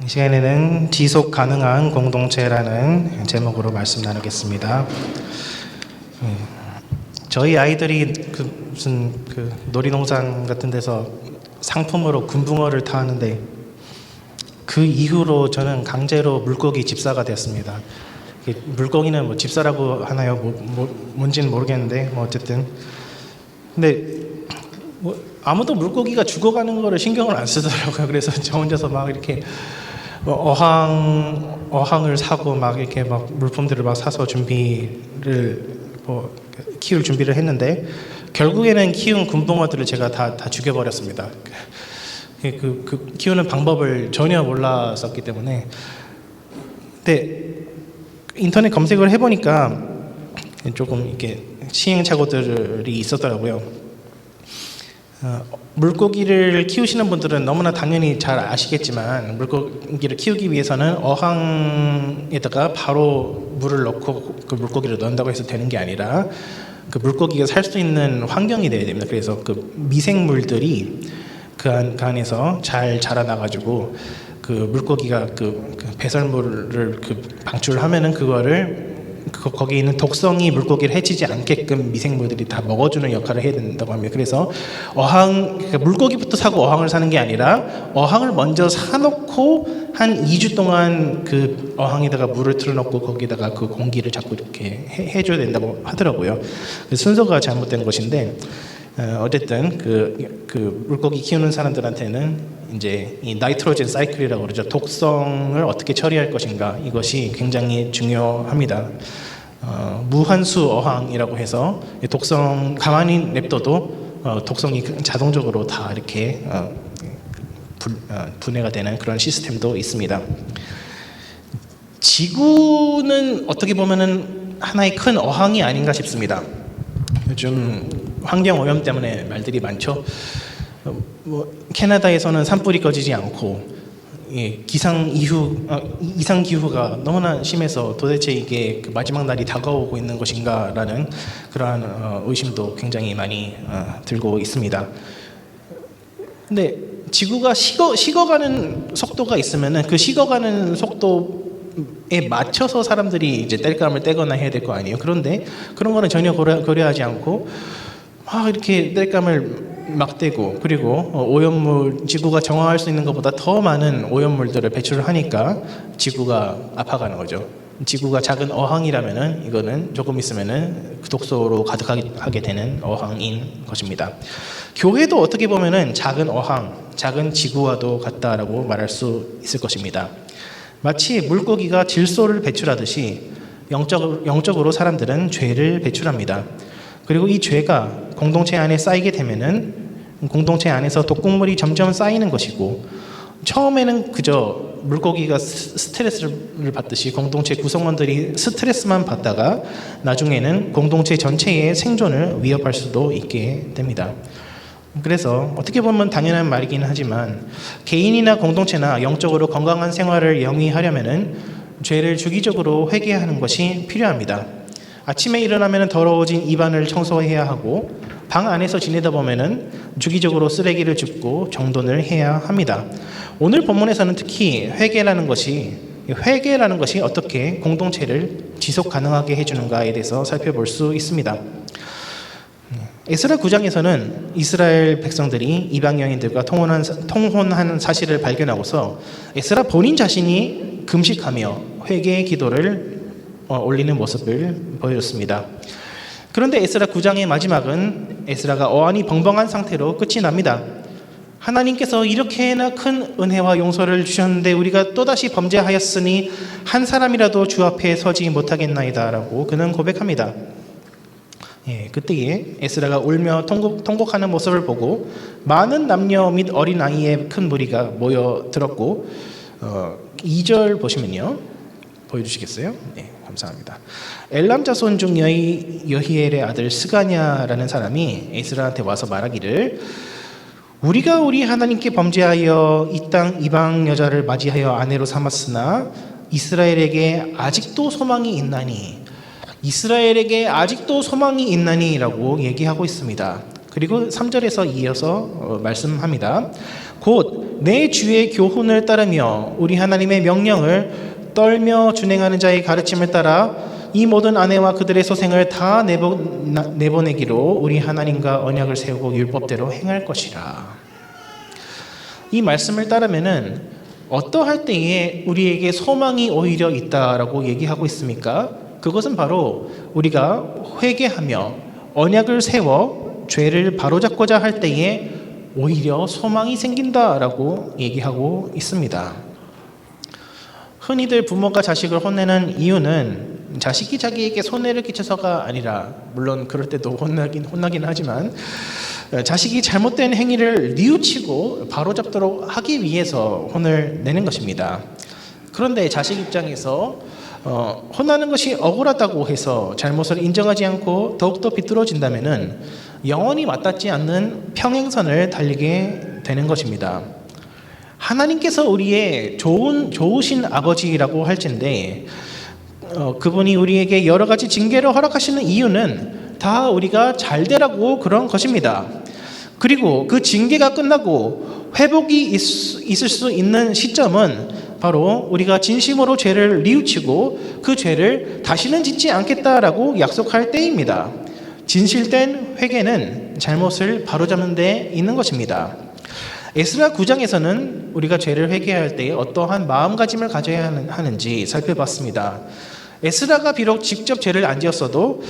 이 시간에는 지속 가능한 공동체라는 제목으로 말씀 나누겠습니다. 저희 아이들이 무슨 놀이동산 같은 데서 상품으로 금붕어를 타는데 그 이후로 저는 강제로 물고기 집사가 되었습니다. 물고기는 뭐 집사라고 하나요? 뭔지는 모르겠는데 어쨌든 근데 아무도 물고기가 죽어가는 거를 신경을 안 쓰더라고요. 그래서 저 혼자서 막 이렇게 어항을 사고 막 이렇게 막 물품들을 막 사서 키울 준비를 했는데 결국에는 키운 금붕어들을 제가 다 죽여버렸습니다. 키우는 방법을 전혀 몰랐었기 때문에. 근데 인터넷 검색을 해보니까 조금 이렇게 시행착오들이 있었더라고요. 물고기를 키우시는 분들은 너무나 당연히 잘 아시겠지만 물고기를 키우기 위해서는 어항에다가 바로 물을 넣고 그 물고기를 넣는다고 해서 되는 게 아니라 그 물고기가 살 수 있는 환경이 돼야 됩니다. 그래서 그 미생물들이 그 안에서 잘 자라나가지고 그 물고기가 그 배설물을 방출하면은 거기에 있는 독성이 물고기를 해치지 않게끔 미생물들이 다 먹어주는 역할을 해야 된다고 합니다. 그래서 물고기부터 사고 어항을 사는 게 아니라 어항을 먼저 사놓고 한 2주 동안 그 어항에다가 물을 틀어놓고 거기다가 그 공기를 자꾸 이렇게 해줘야 된다고 하더라고요. 순서가 잘못된 것인데 어쨌든 그 물고기 키우는 사람들한테는 이제 이 나이트로젠 사이클이라고 그러죠. 독성을 어떻게 처리할 것인가, 이것이 굉장히 중요합니다. 무한수 어항이라고 해서 독성 가만히 냅둬도 독성이 자동적으로 다 이렇게 분해가 되는 그런 시스템도 있습니다. 지구는 어떻게 보면은 하나의 큰 어항이 아닌가 싶습니다. 요즘 환경 오염 때문에 말들이 많죠. 캐나다에서는 산불이 꺼지지 않고 이상 기후가 너무나 심해서 도대체 이게 마지막 날이 다가오고 있는 것인가라는 그러한 의심도 굉장히 많이 들고 있습니다. 근데 지구가 식어가는 속도가 있으면은 그 식어가는 속도에 맞춰서 사람들이 이제 땔감을 떼거나 해야 될 거 아니에요. 그런데 그런 거는 전혀 고려하지 않고 막 이렇게 땔감을 막 떼고, 그리고 지구가 정화할 수 있는 것보다 더 많은 오염물들을 배출을 하니까 지구가 아파가는 거죠. 지구가 작은 어항이라면은 이거는 조금 있으면은 독소로 가득하게 되는 어항인 것입니다. 교회도 어떻게 보면은 작은 어항, 작은 지구와도 같다라고 말할 수 있을 것입니다. 마치 물고기가 질소를 배출하듯이 영적으로 사람들은 죄를 배출합니다. 그리고 이 죄가 공동체 안에 쌓이게 되면은 공동체 안에서 독극물이 점점 쌓이는 것이고, 처음에는 그저 물고기가 스트레스를 받듯이 공동체 구성원들이 스트레스만 받다가 나중에는 공동체 전체의 생존을 위협할 수도 있게 됩니다. 그래서 어떻게 보면 당연한 말이긴 하지만 개인이나 공동체나 영적으로 건강한 생활을 영위하려면은 죄를 주기적으로 회개하는 것이 필요합니다. 아침에 일어나면 더러워진 입안을 청소해야 하고, 방 안에서 지내다 보면은 주기적으로 쓰레기를 줍고 정돈을 해야 합니다. 오늘 본문에서는 특히 회개라는 것이 어떻게 공동체를 지속 가능하게 해주는가에 대해서 살펴볼 수 있습니다. 에스라 9장에서는 이스라엘 백성들이 이방 여인들과 통혼한 사실을 발견하고서 에스라 본인 자신이 금식하며 회개의 기도를 올리는 모습을 보여줬습니다. 그런데 에스라 9장의 마지막은 에스라가 어안이 벙벙한 상태로 끝이 납니다. 하나님께서 이렇게나 큰 은혜와 용서를 주셨는데 우리가 또다시 범죄하였으니 한 사람이라도 주 앞에 서지 못하겠나이다 라고 그는 고백합니다. 그때에 에스라가 울며 통곡하는 모습을 보고 많은 남녀 및 어린아이의 큰 무리가 모여들었고, 2절 보시면요, 보여주시겠어요? 네, 감사합니다. 엘람 자손 중 여히엘의 아들 스가냐라는 사람이 에스라한테 와서 말하기를, 우리가 우리 하나님께 범죄하여 이 땅 이방 여자를 맞이하여 아내로 삼았으나 이스라엘에게 아직도 소망이 있나니 라고 얘기하고 있습니다. 그리고 3절에서 이어서 말씀합니다. 곧 내 주의 교훈을 따르며 우리 하나님의 명령을 떨며 준행하는 자의 가르침을 따라 이 모든 아내와 그들의 소생을 다 내보내기로 우리 하나님과 언약을 세우고 율법대로 행할 것이라. 이 말씀을 따르면은 어떠할 때에 우리에게 소망이 오히려 있다라고 얘기하고 있습니까? 그것은 바로 우리가 회개하며 언약을 세워 죄를 바로잡고자 할 때에 오히려 소망이 생긴다라고 얘기하고 있습니다. 흔히들 부모가 자식을 혼내는 이유는 자식이 자기에게 손해를 끼쳐서가 아니라, 물론 그럴 때도 혼나긴 하지만, 자식이 잘못된 행위를 뉘우치고 바로잡도록 하기 위해서 혼을 내는 것입니다. 그런데 자식 입장에서 혼나는 것이 억울하다고 해서 잘못을 인정하지 않고 더욱더 비뚤어진다면 영원히 맞닿지 않는 평행선을 달리게 되는 것입니다. 하나님께서 우리의 좋으신 아버지라고 할진데 그분이 우리에게 여러 가지 징계를 허락하시는 이유는 다 우리가 잘 되라고 그런 것입니다. 그리고 그 징계가 끝나고 회복이 있을 수 있는 시점은 바로 우리가 진심으로 죄를 뉘우치고 그 죄를 다시는 짓지 않겠다라고 약속할 때입니다. 진실된 회개는 잘못을 바로잡는 데 있는 것입니다. 에스라 9장에서는 우리가 죄를 회개할 때 어떠한 마음가짐을 가져야 하는지 살펴봤습니다. 에스라가 비록 직접 죄를 안 지었어도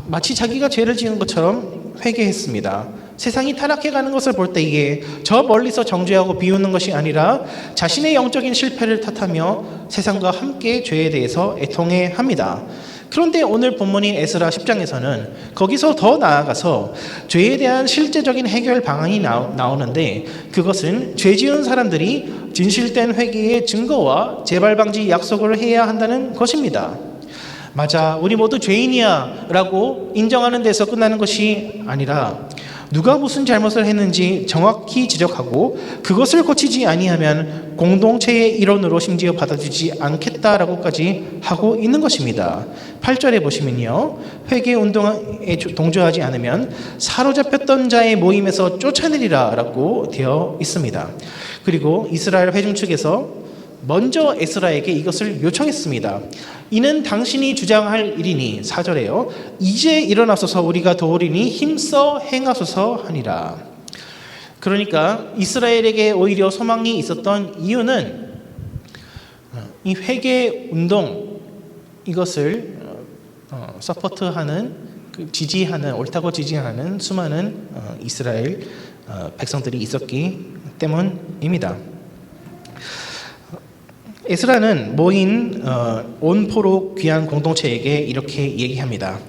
마치 자기가 죄를 지은 것처럼 회개했습니다. 세상이 타락해가는 것을 볼 때에 저 멀리서 정죄하고 비웃는 것이 아니라 자신의 영적인 실패를 탓하며 세상과 함께 죄에 대해서 애통해합니다. 그런데 오늘 본문인 에스라 10장에서는 거기서 더 나아가서 죄에 대한 실제적인 해결 방안이 나오는데 그것은 죄 지은 사람들이 진실된 회개의 증거와 재발 방지 약속을 해야 한다는 것입니다. 맞아, 우리 모두 죄인이야 라고 인정하는 데서 끝나는 것이 아니라 누가 무슨 잘못을 했는지 정확히 지적하고 그것을 고치지 아니하면 공동체의 일원으로 심지어 받아주지 않겠다라고까지 하고 있는 것입니다. 8절에 보시면요, 회개 운동에 동조하지 않으면 사로잡혔던 자의 모임에서 쫓아내리라 라고 되어 있습니다. 그리고 이스라엘 회중 측에서 먼저 에스라에게 이것을 요청했습니다. 이는 당신이 주장할 일이니, 4절에요, 이제 일어나소서 우리가 도우리니 힘써 행하소서 하니라. 그러니까 이스라엘에게 오히려 소망이 있었던 이유는 이 회개 운동, 이것을 서포트하는, 지지하는, 옳다고 지지하는 수많은 이스라엘 백성들이 있었기 때문입니다. 에스라는 모인 온 포로 귀한 공동체에게 이렇게 얘기합니다.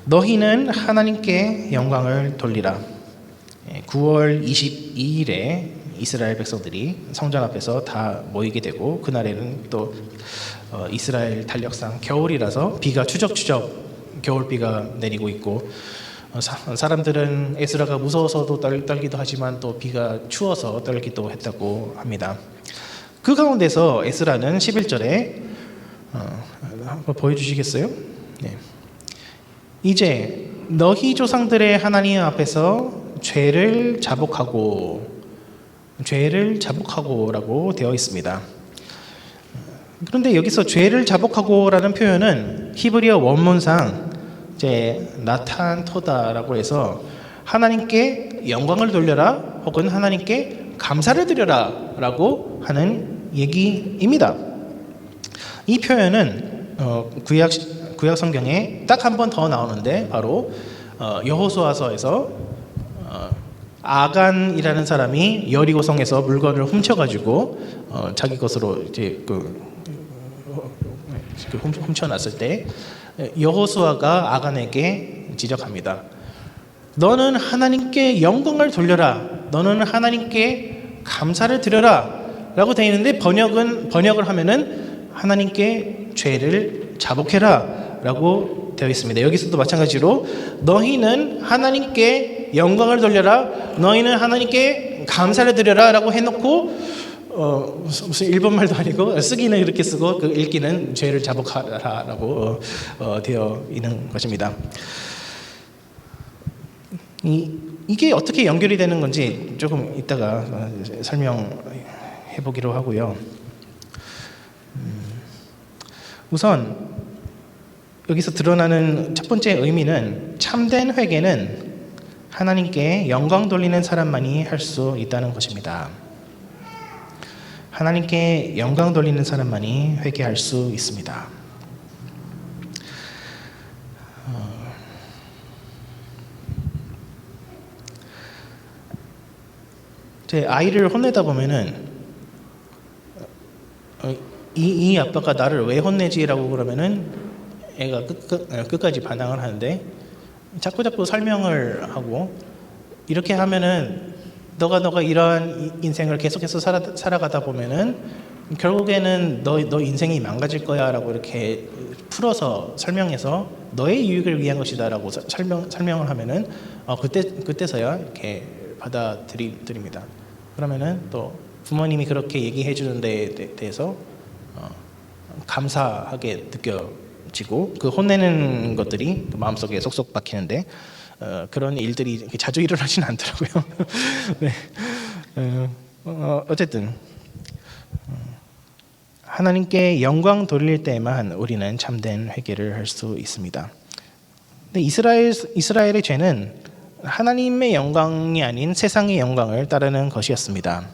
너희는 하나님께 영광을 돌리라. 9월 22일에 이스라엘 백성들이 성전 앞에서 다 모이게 되고, 그날에는 또 이스라엘 달력상 겨울이라서 비가 추적추적 겨울비가 내리고 있고, 사람들은 에스라가 무서워서도 떨기도 하지만 또 비가 추워서 떨기도 했다고 합니다. 그 가운데서 에스라는 11절에 한번 보여주시겠어요? 네. 이제 너희 조상들의 하나님 앞에서 죄를 자복하고라고 되어 있습니다. 그런데 여기서 죄를 자복하고라는 표현은 히브리어 원문상 이제 나탄 토다라고 해서 하나님께 영광을 돌려라 혹은 하나님께 감사를 드려라 라고 하는 얘기입니다. 이 표현은 구약 성경에 딱 한 번 더 나오는데 바로 여호수아서에서 아간이라는 사람이 여리고성에서 물건을 훔쳐가지고 자기 것으로 이제 훔쳐놨을 때 여호수아가 아간에게 지적합니다. 너는 하나님께 영광을 돌려라. 너는 하나님께 감사를 드려라. 라고 되어 있는데 번역을 하면은 하나님께 죄를 자복해라. 라고 되어 있습니다. 여기서도 마찬가지로 너희는 하나님께 영광을 돌려라. 너희는 하나님께 감사를 드려라. 라고 해놓고 무슨 일본말도 아니고 쓰기는 이렇게 쓰고 그 읽기는 죄를 자복하라. 라고 되어 있는 것입니다. 이게 어떻게 연결이 되는 건지 조금 이따가 설명해 보기로 하고요. 우선 여기서 드러나는 첫 번째 의미는 참된 회개는 하나님께 영광 돌리는 사람만이 할 수 있다는 것입니다. 하나님께 영광 돌리는 사람만이 회개할 수 있습니다. 제 아이를 혼내다 보면은 이 아빠가 나를 왜 혼내지라고 그러면은 애가 끝까지 반항을 하는데 자꾸 설명을 하고 이렇게 하면은 너가 이러한 인생을 계속해서 살아가다 보면은 결국에는 너 인생이 망가질 거야라고 이렇게 풀어서 설명해서 너의 유익을 위한 것이다라고 설명을 하면은 그때서야 이렇게 받아들입니다. 그러면은 또 부모님이 그렇게 얘기해 주는 데에 대해서 감사하게 느껴지고 그 혼내는 것들이 마음속에 쏙쏙 박히는데 그런 일들이 자주 일어나진 않더라고요. 네. 어쨌든 하나님께 영광 돌릴 때만 우리는 참된 회개를 할 수 있습니다. 근데 이스라엘의 죄는 하나님의 영광이 아닌 세상의 영광을 따르는 것이었습니다.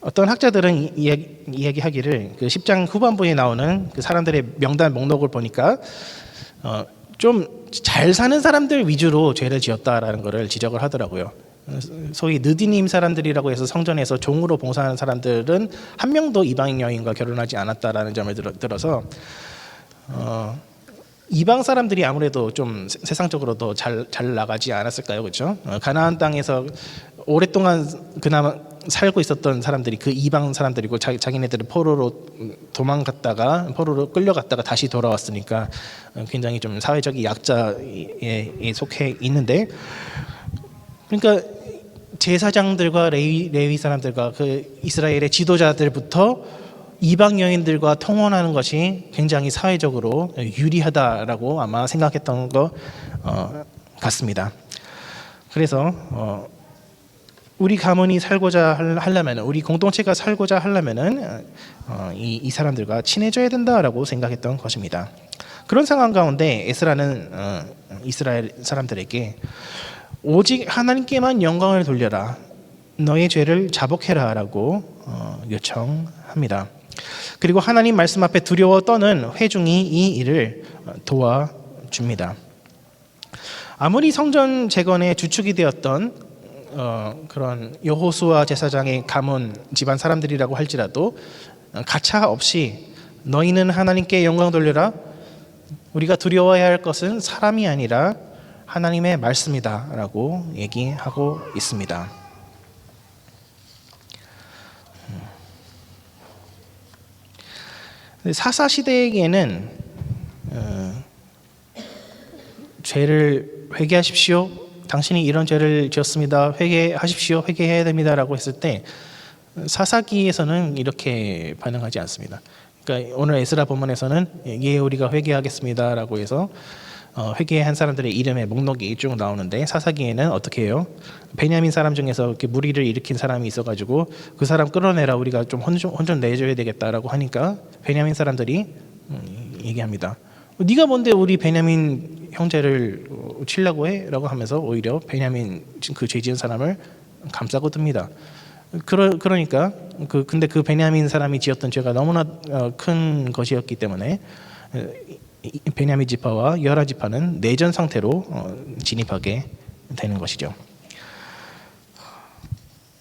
어떤 학자들은 이야기하기를 그 10장 후반부에 나오는 그 사람들의 명단 목록을 보니까 좀 잘 사는 사람들 위주로 죄를 지었다라는 것을 지적을 하더라고요. 소위 느디님 사람들이라고 해서 성전에서 종으로 봉사하는 사람들은 한 명도 이방 여인과 결혼하지 않았다라는 점을 들어서 이방 사람들이 아무래도 좀 세상적으로 더 잘 나가지 않았을까요, 그렇죠? 가나안 땅에서 오랫동안 그나마 살고 있었던 사람들이 그 이방 사람들이고 자기네들은 포로로 포로로 끌려갔다가 다시 돌아왔으니까 굉장히 좀 사회적인 약자에 속해 있는데, 그러니까 제사장들과 레위 사람들과 그 이스라엘의 지도자들부터 이방 여인들과 통혼하는 것이 굉장히 사회적으로 유리하다라고 아마 생각했던 것 같습니다. 그래서 우리 가문이 살고자 하려면, 우리 공동체가 살고자 하려면은 이 사람들과 친해져야 된다라고 생각했던 것입니다. 그런 상황 가운데 에스라는 이스라엘 사람들에게 오직 하나님께만 영광을 돌려라, 너의 죄를 자복해라라고 요청합니다. 그리고 하나님 말씀 앞에 두려워 떠는 회중이 이 일을 도와줍니다. 아무리 성전 재건의 주축이 되었던 그런 여호수아 제사장의 가문 집안 사람들이라고 할지라도 가차 없이 너희는 하나님께 영광 돌려라, 우리가 두려워해야 할 것은 사람이 아니라 하나님의 말씀이다라고 얘기하고 있습니다. 사사 시대에게는 죄를 회개하십시오, 당신이 이런 죄를 지었습니다, 회개하십시오, 회개해야 됩니다라고 했을 때 사사기에서는 이렇게 반응하지 않습니다. 그러니까 오늘 에스라 본문에서는 예, 우리가 회개하겠습니다라고 해서 회개한 사람들의 이름의 목록이 쭉 나오는데, 사사기에는 어떻게 해요? 베냐민 사람 중에서 이렇게 무리를 일으킨 사람이 있어가지고 그 사람 끌어내라, 우리가 좀 혼 좀 내줘야 되겠다라고 하니까 베냐민 사람들이 얘기합니다. 네가 뭔데 우리 베냐민 형제를 치려고 해? 라고 하면서 오히려 베냐민 그 죄 지은 사람을 감싸고 듭니다. 그러니까 근데 그 베냐민 사람이 지었던 죄가 너무나 큰 것이었기 때문에 베냐민 지파와 여라 지파는 내전 상태로 진입하게 되는 것이죠.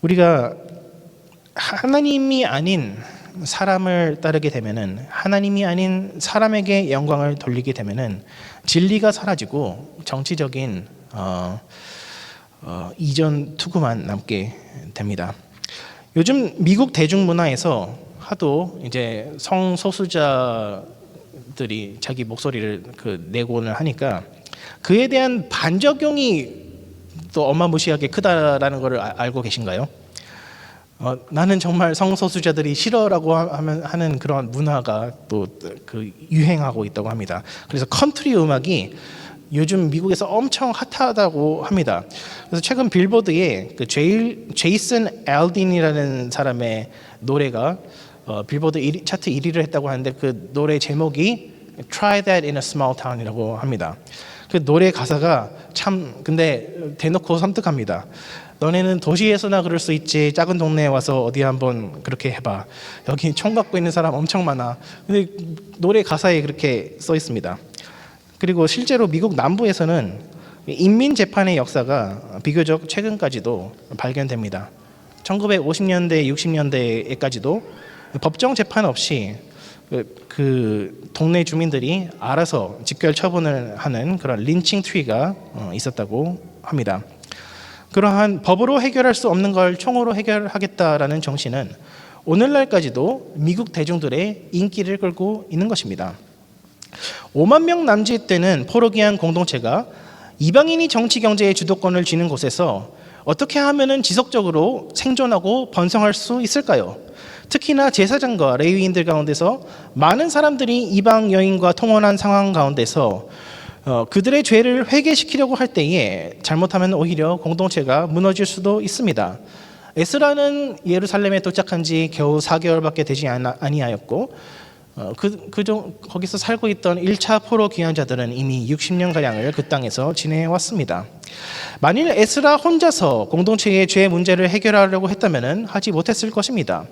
우리가 하나님이 아닌 사람을 따르게 되면은, 하나님이 아닌 사람에게 영광을 돌리게 되면은 진리가 사라지고 정치적인 이전 투구만 남게 됩니다. 요즘 미국 대중문화에서 하도 이제 성소수자들이 자기 목소리를 내고는 하니까 그에 대한 반작용이 또 어마무시하게 크다라는 것을 알고 계신가요? 나는 정말 성소수자들이 싫어라고 하는 그런 문화가 또 유행하고 있다고 합니다. 그래서 컨트리 음악이 요즘 미국에서 엄청 핫하다고 합니다. 그래서 최근 빌보드에 그 제이슨 알딘이라는 사람의 노래가 빌보드 차트 1위를 했다고 하는데 그 노래 제목이 Try That in a Small Town이라고 합니다. 그 노래 가사가 참 근데 대놓고 섬뜩합니다. 너네는 도시에서나 그럴 수 있지 작은 동네에 와서 어디 한번 그렇게 해봐. 여기 총 갖고 있는 사람 엄청 많아. 근데 노래 가사에 그렇게 써 있습니다. 그리고 실제로 미국 남부에서는 인민 재판의 역사가 비교적 최근까지도 발견됩니다. 1950년대, 60년대에까지도 법정 재판 없이 그 동네 주민들이 알아서 직결 처분을 하는 그런 린칭 트리가 있었다고 합니다. 그러한 법으로 해결할 수 없는 걸 총으로 해결하겠다라는 정신은 오늘날까지도 미국 대중들의 인기를 끌고 있는 것입니다. 5만 명 남짓 되는 포로기한 공동체가 이방인이 정치 경제의 주도권을 쥐는 곳에서 어떻게 하면은 지속적으로 생존하고 번성할 수 있을까요? 특히나 제사장과 레위인들 가운데서 많은 사람들이 이방 여인과 통혼한 상황 가운데서 그들의 죄를 회개시키려고 할 때에 잘못하면 오히려 공동체가 무너질 수도 있습니다. 에스라는 예루살렘에 도착한 지 겨우 4개월밖에 되지 아니하였고 거기서 살고 있던 1차 포로 귀환자들은 이미 60년가량을 그 땅에서 지내왔습니다. 만일 에스라 혼자서 공동체의 죄 문제를 해결하려고 했다면 하지 못했을 것입니다.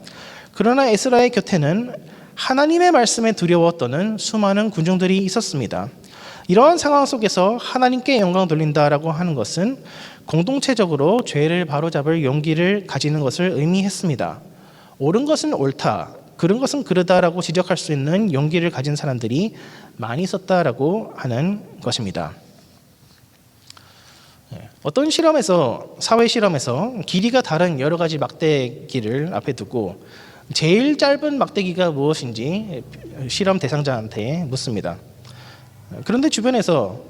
그러나 에스라의 곁에는 하나님의 말씀에 두려워 떠는 수많은 군중들이 있었습니다. 이러한 상황 속에서 하나님께 영광 돌린다라고 하는 것은 공동체적으로 죄를 바로잡을 용기를 가지는 것을 의미했습니다. 옳은 것은 옳다, 그런 것은 그러다라고 지적할 수 있는 용기를 가진 사람들이 많이 있었다라고 하는 것입니다. 어떤 실험에서, 사회 실험에서 길이가 다른 여러 가지 막대기를 앞에 두고 제일 짧은 막대기가 무엇인지 실험 대상자한테 묻습니다. 그런데 주변에서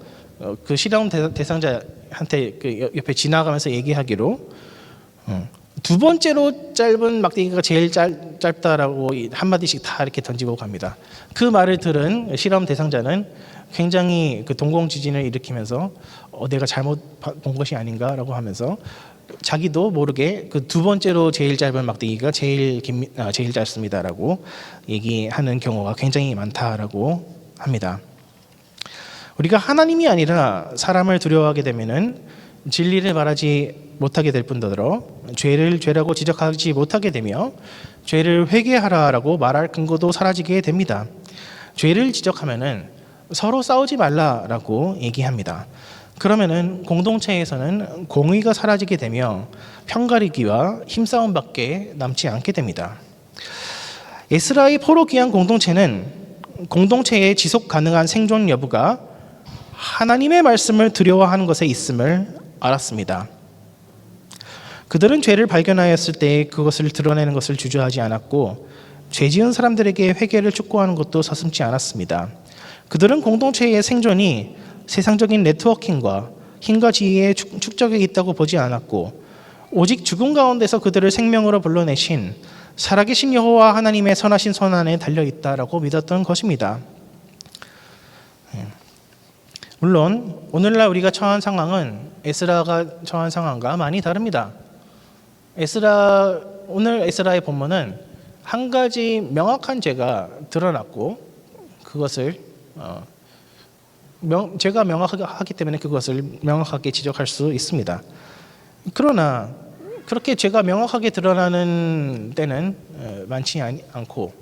그 실험 대상자한테 그 옆에 지나가면서 얘기하기로 두 번째로 짧은 막대기가 제일 짧다라고 한마디씩 다 이렇게 던지고 갑니다. 그 말을 들은 실험 대상자는 굉장히 그 동공지진을 일으키면서 내가 잘못 본 것이 아닌가라고 하면서 자기도 모르게 그 두 번째로 제일 짧은 막대기가 제일 짧습니다라고 얘기하는 경우가 굉장히 많다라고 합니다. 우리가 하나님이 아니라 사람을 두려워하게 되면은 진리를 말하지 못하게 될 뿐더러 죄를 죄라고 지적하지 못하게 되며 죄를 회개하라라고 말할 근거도 사라지게 됩니다. 죄를 지적하면은 서로 싸우지 말라라고 얘기합니다. 그러면은 공동체에서는 공의가 사라지게 되며 편가르기와 힘싸움밖에 남지 않게 됩니다. 에스라의 포로 귀한 공동체는 공동체의 지속 가능한 생존 여부가 하나님의 말씀을 두려워하는 것에 있음을 알았습니다. 그들은 죄를 발견하였을 때 그것을 드러내는 것을 주저하지 않았고 죄 지은 사람들에게 회개를 촉구하는 것도 서슴지 않았습니다. 그들은 공동체의 생존이 세상적인 네트워킹과 힘과 지혜의 축적에 있다고 보지 않았고 오직 죽음 가운데서 그들을 생명으로 불러내신 살아계신 여호와 하나님의 선하신 손안에 달려있다라고 믿었던 것입니다. 물론 오늘날 우리가 처한 상황은 에스라가 처한 상황과 많이 다릅니다. 오늘 에스라의 본문은 한 가지 명확한 죄가 드러났고 그것을 죄가 명확하기 때문에 그것을 명확하게 지적할 수 있습니다. 그러나 그렇게 죄가 명확하게 드러나는 때는 많지 않고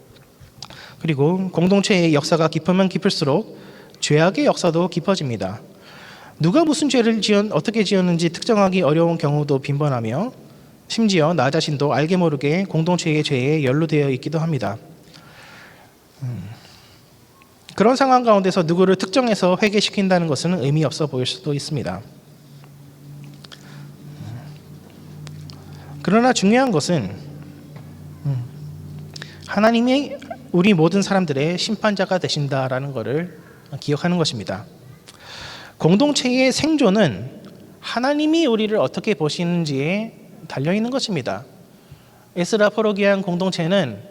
그리고 공동체의 역사가 깊으면 깊을수록 죄악의 역사도 깊어집니다. 누가 무슨 죄를 어떻게 지었는지 특정하기 어려운 경우도 빈번하며 심지어 나 자신도 알게 모르게 공동체의 죄에 연루되어 있기도 합니다. 그런 상황 가운데서 누구를 특정해서 회개시킨다는 것은 의미 없어 보일 수도 있습니다. 그러나 중요한 것은 하나님이 우리 모든 사람들의 심판자가 되신다라는 것을 기억하는 것입니다. 공동체의 생존은 하나님이 우리를 어떻게 보시는지에 달려있는 것입니다. 에스라 포로 귀한 공동체는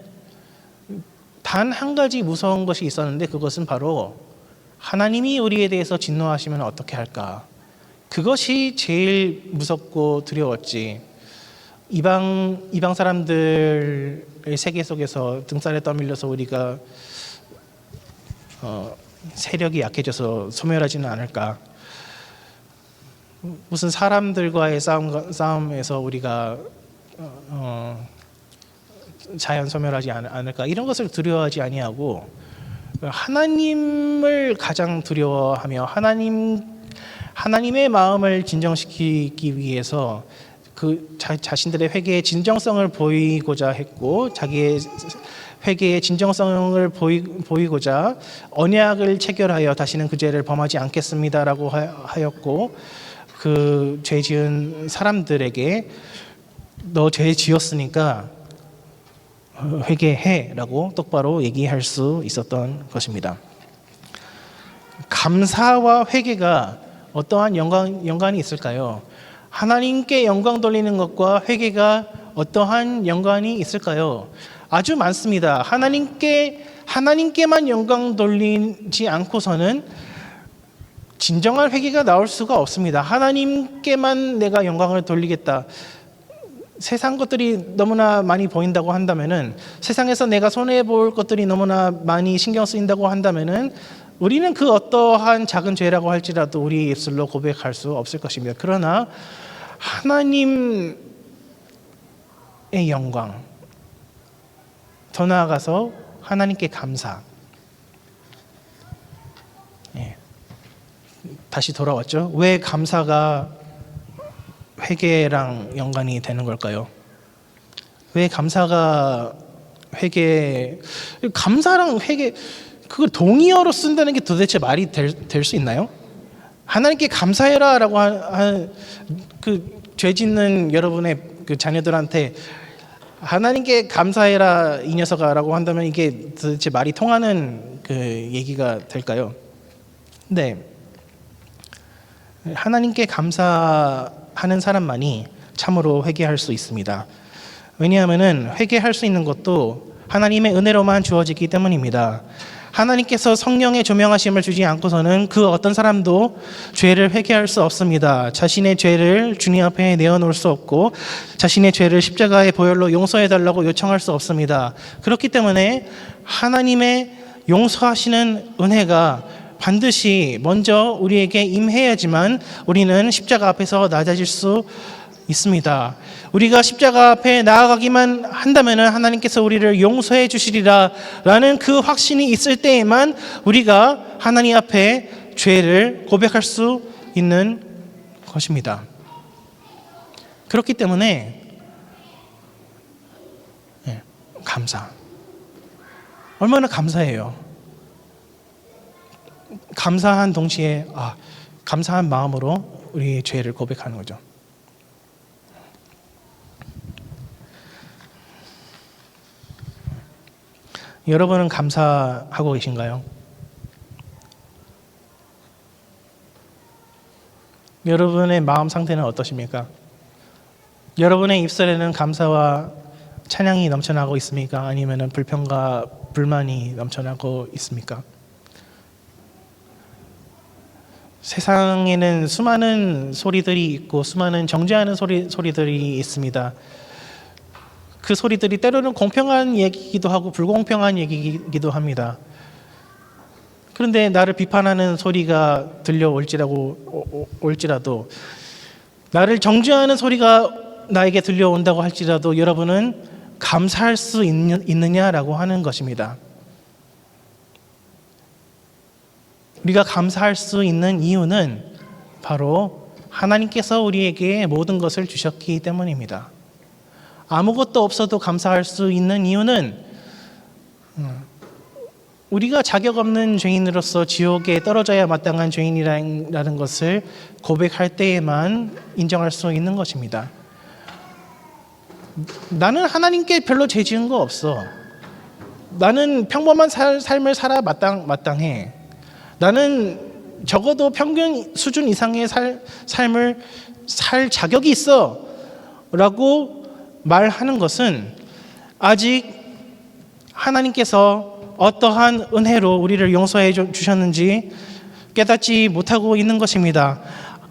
단 한 가지 무서운 것이 있었는데 그것은 바로 하나님이 우리에 대해서 진노하시면 어떻게 할까? 그것이 제일 무섭고 두려웠지. 이방 사람들의 세계 속에서 등살에 떠밀려서 우리가 세력이 약해져서 소멸하지는 않을까? 무슨 사람들과의 싸움에서 우리가 자연 소멸하지 않을까? 이런 것을 두려워하지 아니하고 하나님을 가장 두려워하며 하나님의 마음을 진정시키기 위해서 그 자신들의 회개의 진정성을 보이고자 했고, 자기의 회개의 진정성을 보이고자 언약을 체결하여 다시는 그 죄를 범하지 않겠습니다라고 하였고, 그 죄 지은 사람들에게 너 죄 지었으니까 회개해라고 똑바로 얘기할 수 있었던 것입니다. 감사와 회개가 어떠한 연관이 있을까요? 하나님께 영광 돌리는 것과 회개가 어떠한 연관이 있을까요? 아주 많습니다. 하나님께만 영광 돌리지 않고서는 진정한 회개가 나올 수가 없습니다. 하나님께만 내가 영광을 돌리겠다. 세상 것들이 너무나 많이 보인다고 한다면은, 세상에서 내가 손해 볼 것들이 너무나 많이 신경 쓰인다고 한다면은, 우리는 그 어떠한 작은 죄라고 할지라도 우리 입술로 고백할 수 없을 것입니다. 그러나 하나님의 영광, 더 나아가서 하나님께 감사. 다시 돌아왔죠. 왜 감사가 회개랑 연관이 되는 걸까요? 왜 감사가 감사랑 회개, 그걸 동의어로 쓴다는 게 도대체 말이 될 수 있나요? 하나님께 감사해라라고 그 죄 짓는 여러분의 그 자녀들한테 하나님께 감사해라 이 녀석아라고 한다면 이게 도대체 말이 통하는 그 얘기가 될까요? 네. 하나님께 감사하는 사람만이 참으로 회개할 수 있습니다. 왜냐하면은 회개할 수 있는 것도 하나님의 은혜로만 주어지기 때문입니다. 하나님께서 성령의 조명하심을 주지 않고서는 그 어떤 사람도 죄를 회개할 수 없습니다. 자신의 죄를 주님 앞에 내어놓을 수 없고, 자신의 죄를 십자가의 보혈로 용서해달라고 요청할 수 없습니다. 그렇기 때문에 하나님의 용서하시는 은혜가 반드시 먼저 우리에게 임해야지만 우리는 십자가 앞에서 낮아질 수 있습니다. 우리가 십자가 앞에 나아가기만 한다면 하나님께서 우리를 용서해 주시리라 라는 그 확신이 있을 때에만 우리가 하나님 앞에 죄를 고백할 수 있는 것입니다. 그렇기 때문에 감사, 얼마나 감사해요. 감사한 동시에 감사한 마음으로 우리 죄를 고백하는 거죠. 여러분은 감사하고 계신가요? 여러분의 마음 상태는 어떠십니까? 여러분의 입술에는 감사와 찬양이 넘쳐나고 있습니까? 아니면 불평과 불만이 넘쳐나고 있습니까? 세상에는 수많은 소리들이 있고 수많은 정죄하는 소리들이 있습니다. 그 소리들이 때로는 공평한 얘기이기도 하고 불공평한 얘기이기도 합니다. 그런데 나를 비판하는 소리가 올지라도, 나를 정죄하는 소리가 나에게 들려온다고 할지라도 여러분은 감사할 수 있느냐라고 하는 것입니다. 우리가 감사할 수 있는 이유는 바로 하나님께서 우리에게 모든 것을 주셨기 때문입니다. 아무것도 없어도 감사할 수 있는 이유는 우리가 자격 없는 죄인으로서 지옥에 떨어져야 마땅한 죄인이라는 것을 고백할 때에만 인정할 수 있는 것입니다. 나는 하나님께 별로 죄 지은 거 없어. 나는 평범한 삶을 살아 마땅해. 나는 적어도 평균 수준 이상의 삶을 살 자격이 있어 라고 말하는 것은 아직 하나님께서 어떠한 은혜로 우리를 용서해 주셨는지 깨닫지 못하고 있는 것입니다.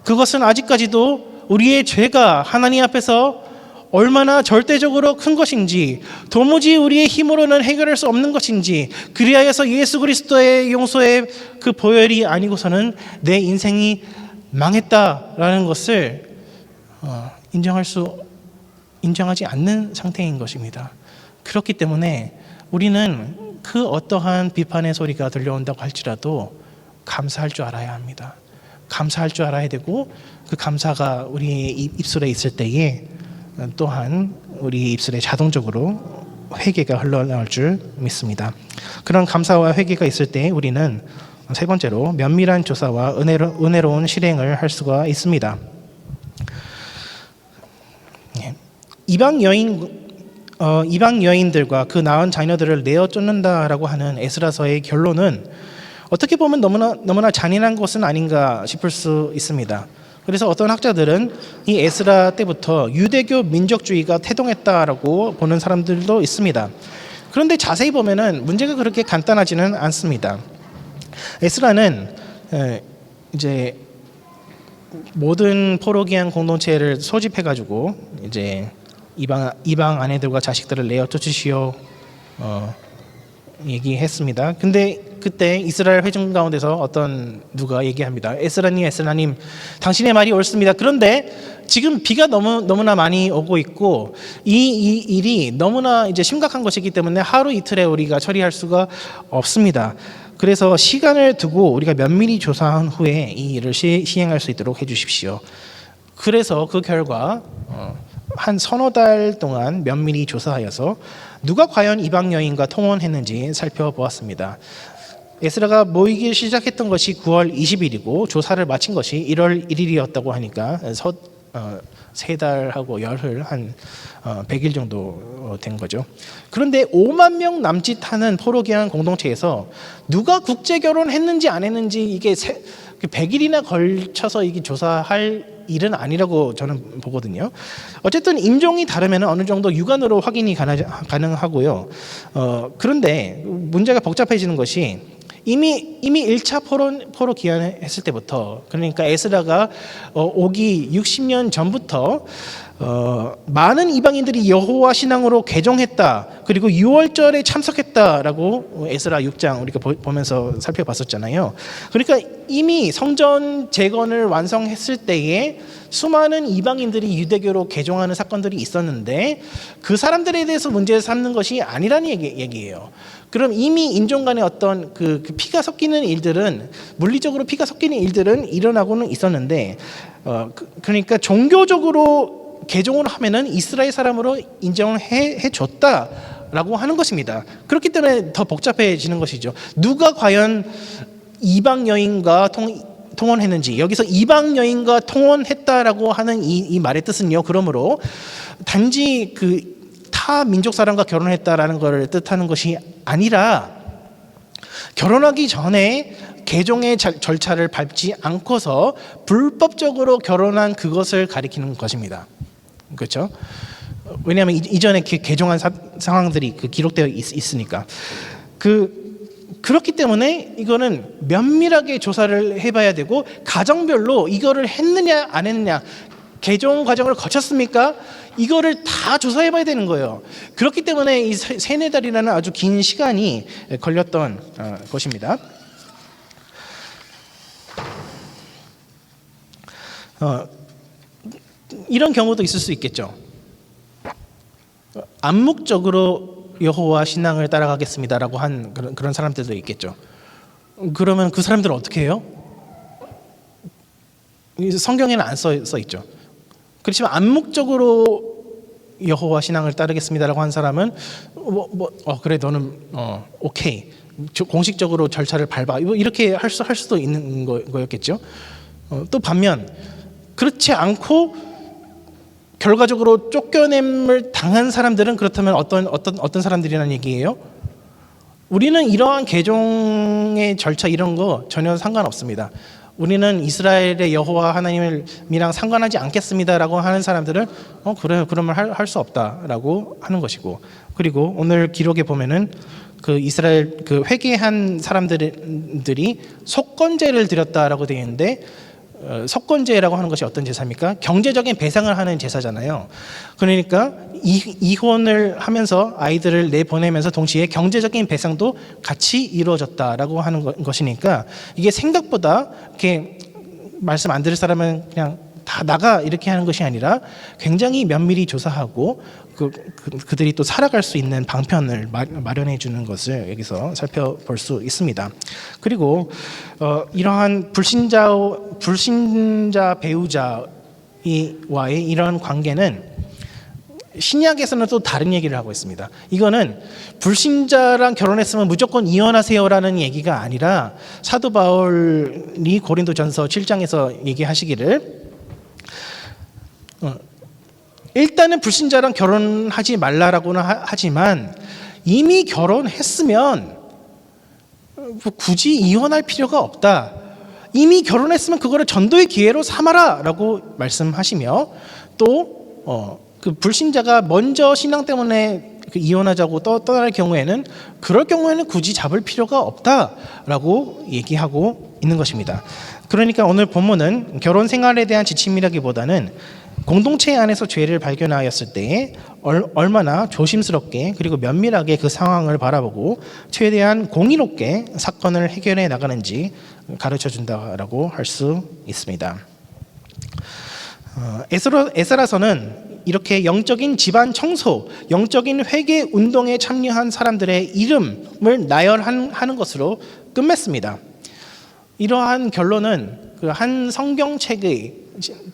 그것은 아직까지도 우리의 죄가 하나님 앞에서 얼마나 절대적으로 큰 것인지, 도무지 우리의 힘으로는 해결할 수 없는 것인지, 그리하여서 예수 그리스도의 용서의 그 보혈이 아니고서는 내 인생이 망했다라는 것을 인정하지 않는 상태인 것입니다. 그렇기 때문에 우리는 그 어떠한 비판의 소리가 들려온다고 할지라도 감사할 줄 알아야 합니다. 감사할 줄 알아야 되고, 그 감사가 우리의 입술에 있을 때에 또한 우리 입술에 자동적으로 회개가 흘러나올 줄 믿습니다. 그런 감사와 회개가 있을 때 우리는 세 번째로 면밀한 조사와 은혜로운 실행을 할 수가 있습니다. 이방 여인들과 그 낳은 자녀들을 내어 쫓는다라고 하는 에스라서의 결론은 어떻게 보면 너무나 잔인한 것은 아닌가 싶을 수 있습니다. 그래서 어떤 학자들은 이 에스라 때부터 유대교 민족주의가 태동했다라고 보는 사람들도 있습니다. 그런데 자세히 보면은 문제가 그렇게 간단하지는 않습니다. 에스라는 이제 모든 포로기한 공동체를 소집해가지고 이제 이방 아내들과 자식들을 내어 쫓으시오 얘기했습니다. 근데 그때 이스라엘 회중 가운데서 누가 얘기합니다. 에스라님, 당신의 말이 옳습니다. 그런데 지금 비가 너무나 많이 오고 있고 이 일이 너무나 이제 심각한 것이기 때문에 하루 이틀에 우리가 처리할 수가 없습니다. 그래서 시간을 두고 우리가 면밀히 조사한 후에 이 일을 시행할 수 있도록 해주십시오. 그래서 그 결과 한 서너 달 동안 면밀히 조사하여서 누가 과연 이방 여인과 통혼했는지 살펴보았습니다. 에스라가 모이기 시작했던 것이 9월 20일이고 조사를 마친 것이 1월 1일이었다고 하니까 3달하고 열흘 한 100일 정도 된 거죠. 그런데 5만 명 남짓 하는 포로기한 공동체에서 누가 국제 결혼했는지 안 했는지 이게 100일이나 걸쳐서 이게 조사할 일은 아니라고 저는 보거든요. 어쨌든 인종이 다르면 어느 정도 육안으로 확인이 가능하고요. 그런데 문제가 복잡해지는 것이 이미 1차 포로 기한했을 때부터, 그러니까 에스라가 오기 60년 전부터 많은 이방인들이 여호와 신앙으로 개종했다, 그리고 6월절에 참석했다라고 에스라 6장 우리가 보면서 살펴봤었잖아요. 그러니까 이미 성전 재건을 완성했을 때에 수많은 이방인들이 유대교로 개종하는 사건들이 있었는데 그 사람들에 대해서 문제 삼는 것이 아니라는 얘기예요. 그럼 이미 인종 간의 어떤 그 피가 섞이는 일들은, 물리적으로 피가 섞이는 일들은 일어나고는 있었는데 그러니까 종교적으로 개종을 하면은 이스라엘 사람으로 인정을 해줬다라고 하는 것입니다. 그렇기 때문에 더 복잡해지는 것이죠. 누가 과연 이방 여인과 통혼했는지, 여기서 이방 여인과 통혼했다라고 하는 이 말의 뜻은요, 그러므로 단지 그 타 민족 사람과 결혼했다라는 것을 뜻하는 것이 아니라 결혼하기 전에 개종의 절차를 밟지 않고서 불법적으로 결혼한 그것을 가리키는 것입니다. 그렇죠? 왜냐하면 이전에 개종한 상황들이 기록되어 있으니까. 그렇기 때문에 이거는 면밀하게 조사를 해봐야 되고, 가정별로 이거를 했느냐 안 했느냐, 개종 과정을 거쳤습니까? 이거를 다 조사해봐야 되는 거예요. 그렇기 때문에 이 3-4달이라는 아주 긴 시간이 걸렸던 것입니다. 이런 경우도 있을 수 있겠죠. 암묵적으로 여호와 신앙을 따라가겠습니다라고 한 그런 사람들도 있겠죠. 그러면 그 사람들은 어떻게 해요? 성경에는 안 써 있죠. 그렇지만 암묵적으로 여호와 신앙을 따르겠습니다라고 한 사람은 그래 너는 오케이, 공식적으로 절차를 밟아, 이렇게 할 수도 있는 거였겠죠. 또 반면 그렇지 않고 결과적으로 쫓겨냄을 당한 사람들은 그렇다면 어떤 사람들이라는 얘기예요? 우리는 이러한 개종의 절차 이런 거 전혀 상관없습니다. 우리는 이스라엘의 여호와 하나님이랑 상관하지 않겠습니다라고 하는 사람들은 그래, 그러면 할 수 없다라고 하는 것이고, 그리고 오늘 기록에 보면은 그 이스라엘 그 회개한 사람들이 속건제를 드렸다라고 되어 있는데 속건제라고 하는 것이 어떤 제사입니까? 경제적인 배상을 하는 제사잖아요. 그러니까 이혼을 하면서 아이들을 내보내면서 동시에 경제적인 배상도 같이 이루어졌다라고 하는 것이니까 이게 생각보다 이렇게 말씀 안 들을 사람은 그냥 다 나가 이렇게 하는 것이 아니라 굉장히 면밀히 조사하고 그들이 또 살아갈 수 있는 방편을 마련해 주는 것을 여기서 살펴볼 수 있습니다. 그리고 이러한 불신자 배우자와의 이런 관계는 신약에서는 또 다른 얘기를 하고 있습니다. 이거는 불신자랑 결혼했으면 무조건 이혼하세요라는 얘기가 아니라 사도 바울이 고린도전서 7장에서 얘기하시기를 일단은 불신자랑 결혼하지 말라라고는 하지만 이미 결혼했으면 굳이 이혼할 필요가 없다. 이미 결혼했으면 그거를 전도의 기회로 삼아라라고 말씀하시며 또 그 불신자가 먼저 신앙 때문에 이혼하자고 떠날 경우에는 그럴 경우에는 굳이 잡을 필요가 없다라고 얘기하고 있는 것입니다. 그러니까 오늘 본문은 결혼 생활에 대한 지침이라기보다는 공동체 안에서 죄를 발견하였을 때에 얼마나 조심스럽게 그리고 면밀하게 그 상황을 바라보고 최대한 공의롭게 사건을 해결해 나가는지 가르쳐 준다라고 할 수 있습니다. 에스라서는 이렇게 영적인 집안 청소, 영적인 회개 운동에 참여한 사람들의 이름을 나열하는 것으로 끝맺습니다. 이러한 결론은 그 한 성경책의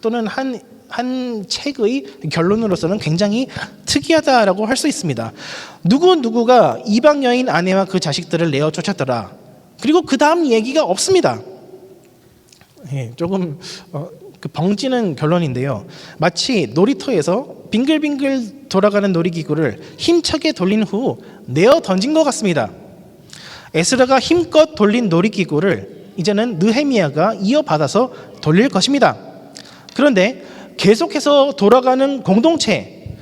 또는 한 책의 결론으로서는 굉장히 특이하다라고 할 수 있습니다. 누구가 이방 여인 아내와 그 자식들을 내어 쫓았더라. 그리고 그 다음 얘기가 없습니다. 조금 벙찌는 결론인데요. 마치 놀이터에서 빙글빙글 돌아가는 놀이기구를 힘차게 돌린 후 내어 던진 것 같습니다. 에스라가 힘껏 돌린 놀이기구를 이제는 느헤미야가 이어받아서 돌릴 것입니다. 그런데 계속해서 돌아가는 공동체,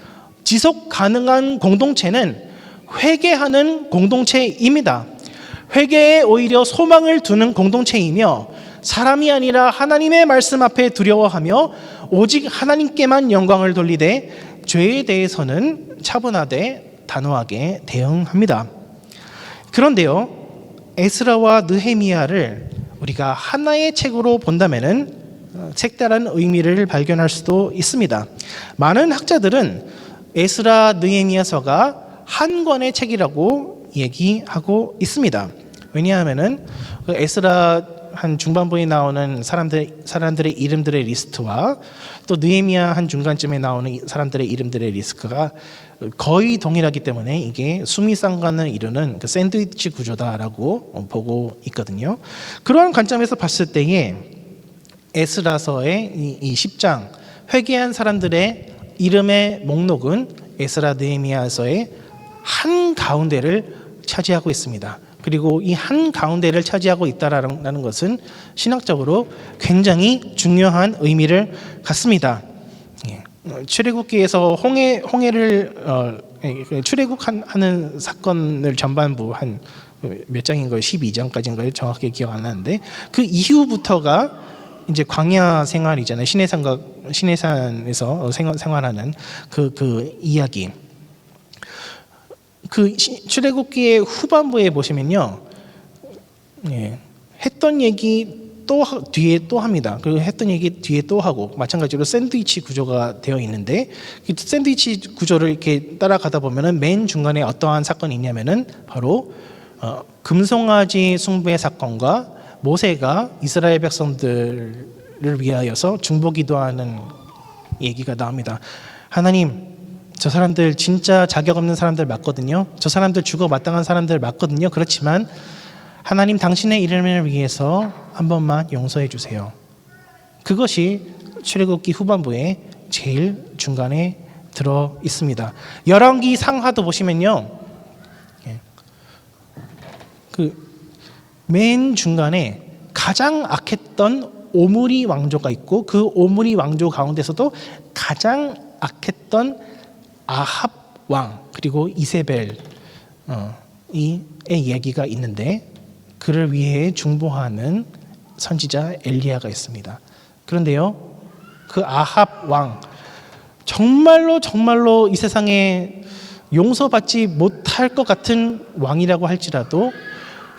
지속 가능한 공동체는 회개하는 공동체입니다. 회개에 오히려 소망을 두는 공동체이며 사람이 아니라 하나님의 말씀 앞에 두려워하며 오직 하나님께만 영광을 돌리되 죄에 대해서는 차분하되 단호하게 대응합니다. 그런데요, 에스라와 느헤미야를 우리가 하나의 책으로 본다면은 색다른 의미를 발견할 수도 있습니다. 많은 학자들은 에스라 느헤미야서가 한 권의 책이라고 얘기하고 있습니다. 왜냐하면은 에스라 한 중반부에 나오는 사람들의 이름들의 리스트와 또 느헤미야 한 중간쯤에 나오는 사람들의 이름들의 리스트가 거의 동일하기 때문에 이게 수미상관을 이루는 그 샌드위치 구조다라고 보고 있거든요. 그러한 관점에서 봤을 때에 에스라서의 이 10장 회개한 사람들의 이름의 목록은 에스라 느헤미야서의 한 가운데를 차지하고 있습니다. 그리고 이 한 가운데를 차지하고 있다라는 것은 신학적으로 굉장히 중요한 의미를 갖습니다. 출애굽기에서 홍해를 출애굽하는 사건을 전반부 한 몇 장인 거예요? 12장까지인가요? 정확히 기억 안 나는데 그 이후부터가 이제 광야 생활이잖아요. 시내산에서 생활하는 그 이야기. 그 출애굽기의 후반부에 보시면요, 했던 얘기 또 뒤에 또 합니다. 그리고 했던 얘기 뒤에 또 하고 마찬가지로 샌드위치 구조가 되어 있는데 그 샌드위치 구조를 이렇게 따라가다 보면은 맨 중간에 어떠한 사건이 있냐면은 바로 금송아지 숭배 사건과 모세가 이스라엘 백성들을 위하여서 중보기도하는 얘기가 나옵니다. 하나님, 저 사람들 진짜 자격 없는 사람들 맞거든요. 저 사람들 죽어 마땅한 사람들 맞거든요. 그렇지만 하나님 당신의 이름을 위해서 한 번만 용서해 주세요. 그것이 출애굽기 후반부에 제일 중간에 들어 있습니다. 열왕기 상하도 보시면요, 그 맨 중간에 가장 악했던 오므리 왕조가 있고 그 오므리 왕조 가운데서도 가장 악했던 아합 왕 그리고 이세벨이 이야기가 있는데 그를 위해 중보하는 선지자 엘리야가 있습니다. 그런데요, 그 아합 왕, 정말로 이 세상에 용서받지 못할 것 같은 왕이라고 할지라도,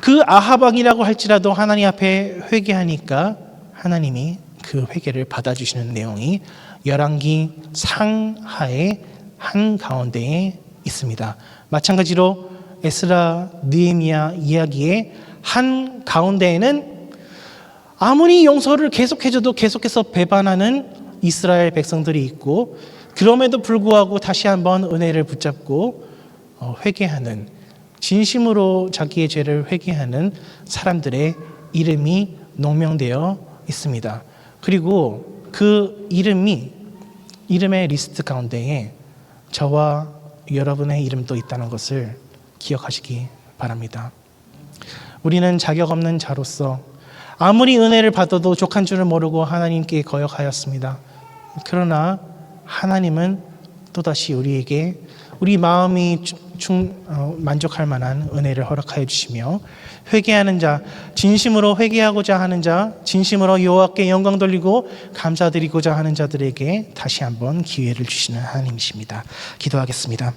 그 아합 왕이라고 할지라도 하나님 앞에 회개하니까 하나님이 그 회개를 받아주시는 내용이 열왕기 상하의 한가운데에 있습니다. 마찬가지로 에스라, 느헤미야 이야기의 한가운데에는 아무리 용서를 계속해줘도 계속해서 배반하는 이스라엘 백성들이 있고, 그럼에도 불구하고 다시 한번 은혜를 붙잡고 회개하는, 진심으로 자기의 죄를 회개하는 사람들의 이름이 농명되어 있습니다. 그리고 그 이름의 리스트 가운데에 저와 여러분의 이름도 있다는 것을 기억하시기 바랍니다. 우리는 자격 없는 자로서 아무리 은혜를 받아도 족한 줄을 모르고 하나님께 거역하였습니다. 그러나 하나님은 또다시 우리에게 우리 마음이 만족할 만한 은혜를 허락하여 주시며, 회개하는 자, 진심으로 회개하고자 하는 자, 진심으로 여호와께 영광 돌리고 감사드리고자 하는 자들에게 다시 한번 기회를 주시는 하나님이십니다. 기도하겠습니다.